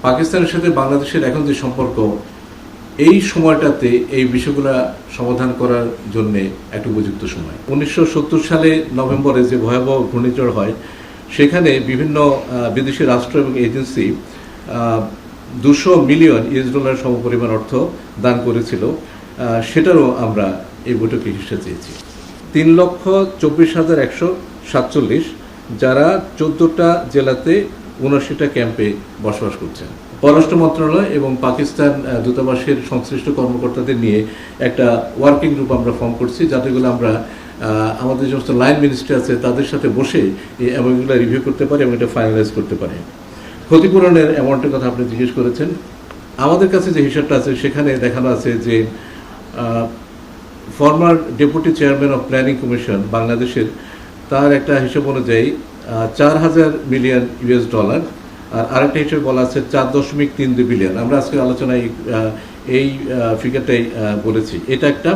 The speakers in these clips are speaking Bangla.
পাকিস্তানের সাথে বাংলাদেশের এখন যে সম্পর্ক, এই সময়টাতে এই বিষয়গুলো সমাধান করার জন্য একটা উপযুক্ত সময়। 1970 সালে নভেম্বরে যে ভয়াবহ ঘূর্ণিঝড় হয়, সেখানে বিভিন্ন বিদেশি রাষ্ট্র এবং এজেন্সি $200 মিলিয়ন সমপরিমাণ অর্থ দান করেছিল। সেটারও আমরা এই বৈঠকে হিসেবে চেয়েছি। 3,24,147 যারা 14টা জেলাতে 79টা ক্যাম্পে বসবাস করছেন। পররাষ্ট্র মন্ত্রণালয় এবং পাকিস্তান দূতাবাসের সংশ্লিষ্ট কর্মকর্তাদের নিয়ে একটা ওয়ার্কিং গ্রুপ আমরা ফর্ম করছি, যাতে করে আমরা আমাদের যে সমস্ত লাইন মিনিস্ট্রি আছে তাদের সাথে বসে এই অ্যামাউন্টগুলো রিভিউ করতে পারি এবং এটা ফাইনালাইজ করতে পারি। ক্ষতিপূরণের অ্যামাউন্টের কথা আপনি জিজ্ঞেস করেছেন। আমাদের কাছে যে হিসাবটা আছে সেখানে দেখানো আছে যে former deputy chairman of planning commission বাংলাদেশের, তার একটা হিসাব অনুযায়ী $4,000 মিলিয়ন আর আরেকটা হিসেবে বলা আছে 4.32 বিলিয়ন। আমরা আজকে আলোচনায় এই ফিগারটাই বলেছি। এটা একটা।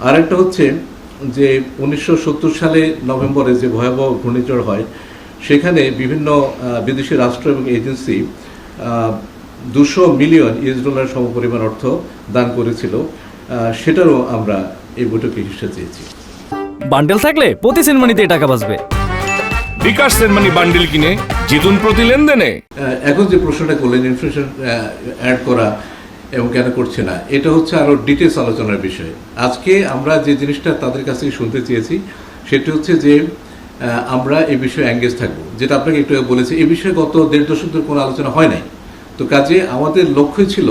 আরেকটা হচ্ছে যে 1970 সালে নভেম্বরে যে ভয়াবহ ঘূর্ণিঝড় হয়, সেখানে বিভিন্ন বিদেশি রাষ্ট্র এবং এজেন্সি $200 মিলিয়ন সমপরিমাণ অর্থ দান করেছিল। সেটারও আমরা এই বৈঠকে হিসেবে চেয়েছি। বান্ডেল থাকলে প্রতি সেনমানিতে টাকা বাঁচবে। বিকাশ সেনমানি বান্ডেল কিনে জিতুন প্রতি লেনদেনে। এখন যে প্রশ্নটা করলেন, ইনফ্লেশন অ্যাড করা এবং কেন করছে না, এটা হচ্ছে আরো ডিটেলস আলোচনার বিষয়। আজকে আমরা যে জিনিসটা তাদের কাছ থেকে শুনতে চেয়েছি সেটা হচ্ছে যে আমরা এই বিষয়ে এঙ্গেজ থাকবো, যেটা আপনাকে একটু বলেছি। এই বিষয়ে গত 1.5 দশক ধরে কোনো আলোচনা হয় নাই। তো কাজে আমাদের লক্ষ্য ছিল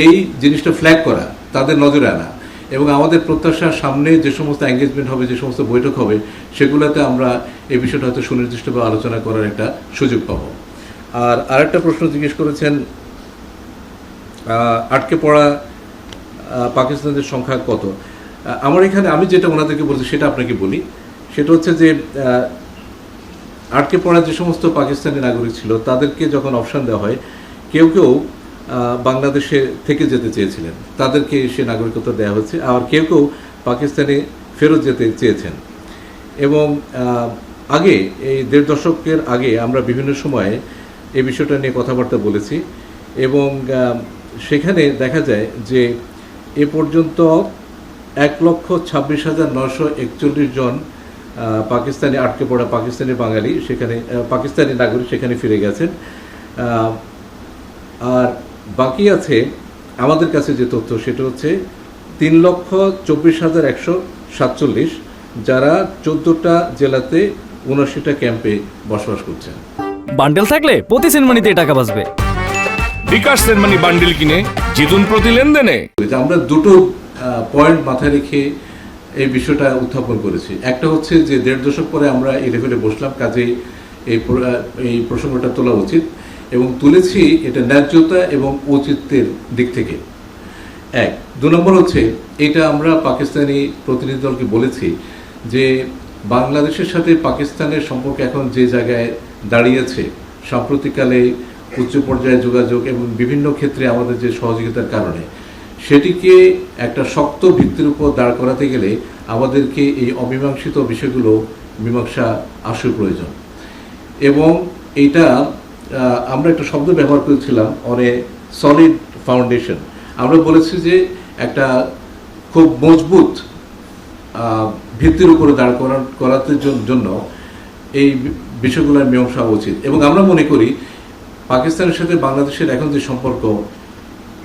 এই জিনিসটা ফ্ল্যাগ করা, তাদের নজরে আনা, এবং আমাদের প্রত্যাশার সামনে যে সমস্ত এঙ্গেজমেন্ট হবে, যে সমস্ত বৈঠক হবে, সেগুলোতে আমরা এই বিষয়টা হয়তো সুনির্দিষ্টভাবে আলোচনা করার একটা সুযোগ পাব। আর আরেকটা প্রশ্ন জিজ্ঞেস করেছেন, আটকে পড়া পাকিস্তানের সংখ্যা কত। আমার এখানে আমি যেটা ওনাদেরকে বলছি সেটা আপনাকে বলি। সেটা হচ্ছে যে আটকে পড়া যে সমস্ত পাকিস্তানি নাগরিক ছিল তাদেরকে যখন অপশন দেওয়া হয়, কেউ কেউ বাংলাদেশে থেকে যেতে চেয়েছিলেন, তাদেরকে সে নাগরিকত্ব দেওয়া হয়েছে। আর কেউ কেউ পাকিস্তানে ফেরত যেতে চেয়েছেন। এবং আগে এই 1.5 দশকের আগে আমরা বিভিন্ন সময়ে এই বিষয়টা নিয়ে কথাবার্তা বলেছি, এবং সেখানে দেখা যায় যে এ পর্যন্ত 1,26,941 জন পাকিস্তানি আটকে পড়া পাকিস্তানি বাঙালি সেখানে, পাকিস্তানি নাগরিক সেখানে ফিরে গেছেন। আর বাকি আছে আমাদের কাছে যে তথ্য, সেটা হচ্ছে 3,24,147 যারা 14টা জেলাতে 79টা ক্যাম্পে বসবাস করছেন। বান্ডেল থাকলে প্রতি সেনমানিতে টাকা বাঁচবে। বিকাশ সেনমানি বান্ডেল কিনে জিতুন প্রতি লেনদেনে। আমরা দুটো পয়েন্ট মাথায় রেখে এই বিষয়টা উত্থাপন করেছি। একটা হচ্ছে যে 1.5 দশক পরে আমরা এই লেভেলে বসলাম, কাজে এই প্রসঙ্গটা তোলা উচিত, এবং তুলেছি এটা ন্যায্যতা এবং ঔচিত্যের দিক থেকে। 1, 2 নম্বর হচ্ছে এটা আমরা পাকিস্তানি প্রতিনিধি দলকে বলেছি যে বাংলাদেশের সাথে পাকিস্তানের সম্পর্ক এখন যে জায়গায় দাঁড়িয়েছে, সাম্প্রতিককালে উচ্চ পর্যায়ে যোগাযোগ এবং বিভিন্ন ক্ষেত্রে আমাদের যে সহযোগিতার কারণে, সেটিকে একটা শক্ত ভিত্তির উপর দাঁড় করাতে গেলে আমাদেরকে এই অমীমাংসিত বিষয়গুলো মীমাংসা আসল প্রয়োজন। এবং এইটা আমরা একটা শব্দ ব্যবহার করেছিলাম, অন এ সলিড ফাউন্ডেশন। আমরা বলেছি যে একটা খুব মজবুত ভিত্তির উপরে দাঁড় করাতে জন্য এই বিষয়গুলোর মীমাংসা উচিত। এবং আমরা মনে করি পাকিস্তানের সাথে বাংলাদেশের এখন যে সম্পর্ক,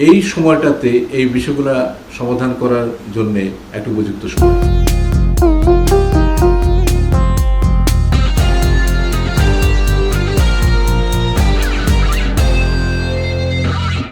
এই সময়টাতে এই বিষয়গুলো সমাধান করার জন্য একটা উপযুক্ত সময়।